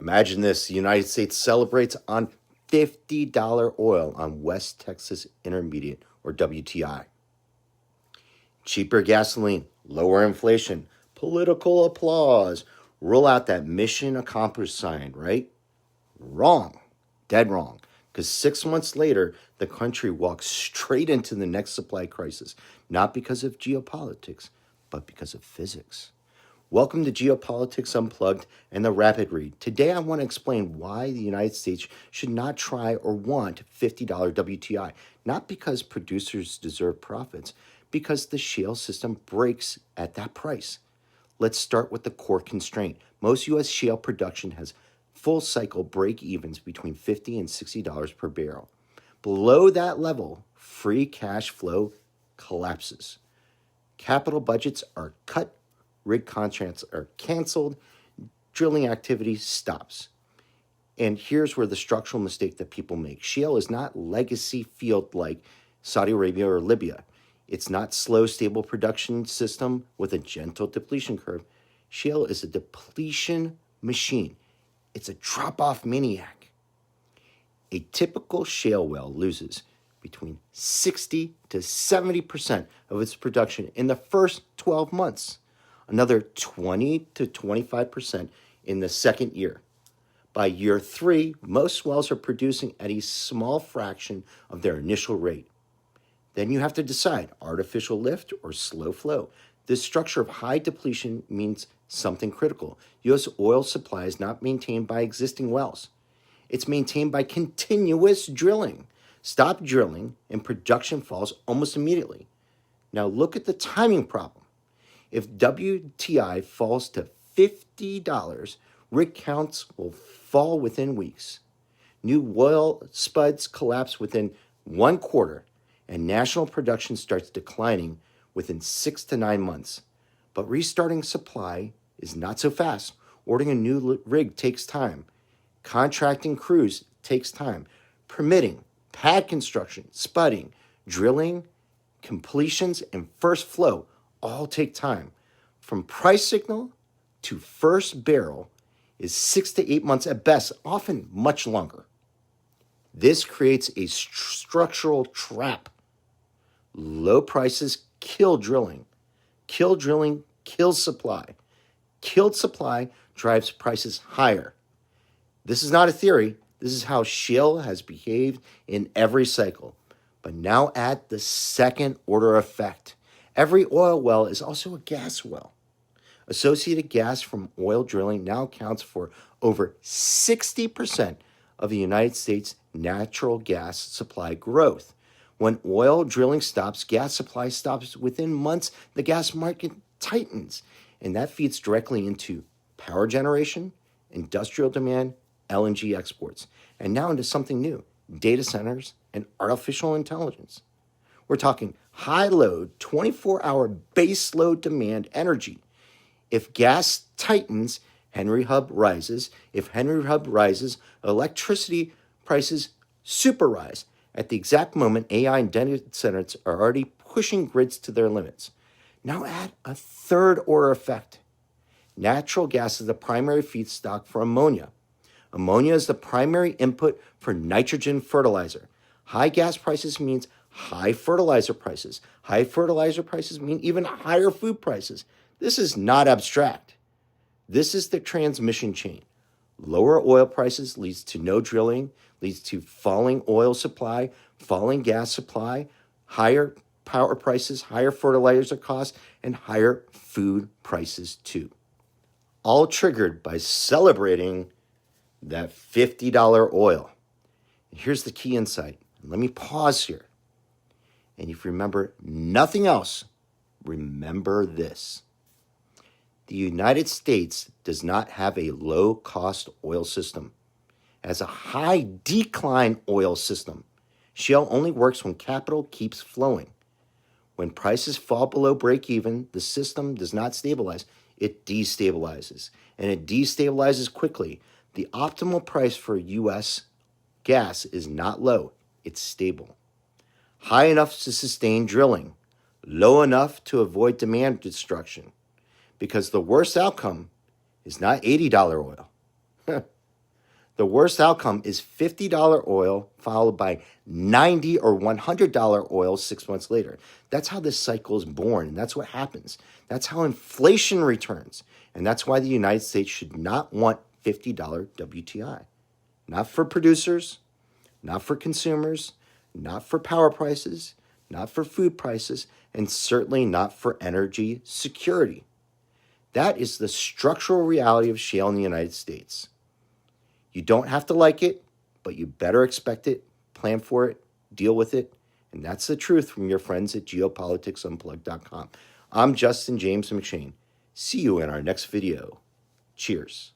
Imagine this: the United States celebrates on $50 oil on West Texas Intermediate, or WTI. Cheaper gasoline, lower inflation, political applause. Roll out that mission accomplished sign, right? Wrong. Dead wrong. Because 6 months later, the country walks straight into the next supply crisis, not because of geopolitics, but because of physics. Welcome to Geopolitics Unplugged and the Rapid Read. Today I want to explain why the United States should not try or want $50 WTI, not because producers deserve profits, because the shale system breaks at that price. Let's start with the core constraint. Most U.S. shale production has full cycle break-evens between $50 and $60 per barrel. Below that level, free cash flow collapses. Capital budgets are cut, rig contracts are canceled, drilling activity stops. And here's where the structural mistake that people make. Shale is not legacy field like Saudi Arabia or Libya. It's not slow, stable production system with a gentle depletion curve. Shale is a depletion machine. It's a drop-off maniac. A typical shale well loses between 60 to 70% of its production in the first 12 months, another 20 to 25% in the second year. By year 3, most wells are producing at a small fraction of their initial rate. Then you have to decide artificial lift or slow flow. This structure of high depletion means something critical. U.S. oil supply is not maintained by existing wells. It's maintained by continuous drilling. Stop drilling and production falls almost immediately. Now look at the timing problem. If WTI falls to $50, rig counts will fall within weeks. New oil spuds collapse within 1 quarter, and national production starts declining within 6 to 9 months. But restarting supply is not so fast. Ordering a new rig takes time. Contracting crews takes time. Permitting, pad construction, spudding, drilling, completions, and first flow all take time. From price signal to first barrel is 6 to 8 months at best, often much longer. This creates a structural trap. Low prices kill drilling. Kill drilling kills supply. Killed supply drives prices higher. This is not a theory. This is how shale has behaved in every cycle. But now add the second order effect. Every oil well is also a gas well. Associated gas from oil drilling now accounts for over 60% of the United States natural gas supply growth. When oil drilling stops, gas supply stops within months. The gas market tightens, and that feeds directly into power generation, industrial demand, LNG exports, and now into something new, data centers and artificial intelligence. We're talking high load, 24-hour base load demand energy. If gas tightens, Henry Hub rises. If Henry Hub rises, electricity prices super rise. At the exact moment, AI and data centers are already pushing grids to their limits. Now add a third order effect. Natural gas is the primary feedstock for ammonia. Ammonia is the primary input for nitrogen fertilizer. High gas prices means high fertilizer prices. High fertilizer prices mean even higher food prices. This is not abstract. This is the transmission chain. Lower oil prices leads to no drilling, leads to falling oil supply, falling gas supply, higher power prices, higher fertilizer costs, and higher food prices too. All triggered by celebrating that $50 oil. And here's the key insight. Let me pause here. And if you remember nothing else, remember this. The United States does not have a low-cost oil system. It has a high-decline oil system. Shale only works when capital keeps flowing. When prices fall below break-even, the system does not stabilize. It destabilizes. And it destabilizes quickly. The optimal price for U.S. gas is not low. It's stable. High enough to sustain drilling. Low enough to avoid demand destruction. Because the worst outcome is not $80 oil. The worst outcome is $50 oil followed by $90 or $100 oil 6 months later. That's how this cycle is born, and that's what happens. That's how inflation returns, and that's why the United States should not want $50 WTI. Not for producers, not for consumers, not for power prices, not for food prices, and certainly not for energy security. That is the structural reality of shale in the United States. You don't have to like it, but you better expect it, plan for it, deal with it, and that's the truth from your friends at geopoliticsunplugged.com. I'm Justin James McShane. See you in our next video. Cheers.